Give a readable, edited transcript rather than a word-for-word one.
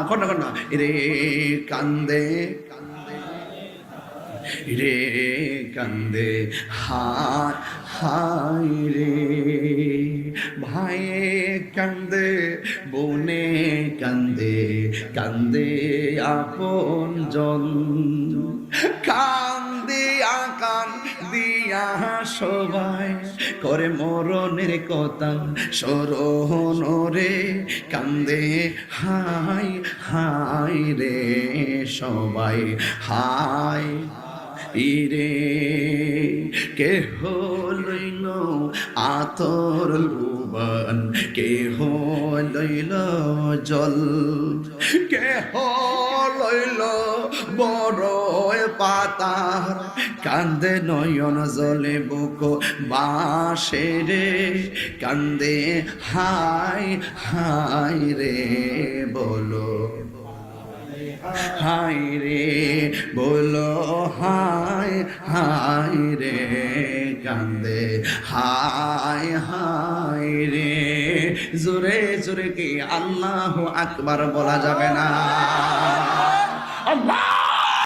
কন্যা কন্যা রে কান্দে রে কান্দে হায় হায় রে ভাইয়ে কান্দে বোনে কান্দে কান্দে আপন জন কান্দিয়া কান দিয়া সবাই করে মরণের কথা স্মরণ রে কান্দে হায় হায় রে সবাই হায় ইরে কেহ লইল আতর ভুবন কেহ লইল জল কেহ লইল বড় পাতার কান্দে নয়ন জলে বুক বাসে রে কান্দে হায় হায় রে বলো হায় রে বলো হায় হায় রে কান্দে হায় হায় রে জোরে জোরে কি আল্লাহু আকবার বলা যাবে না? আল্লাহ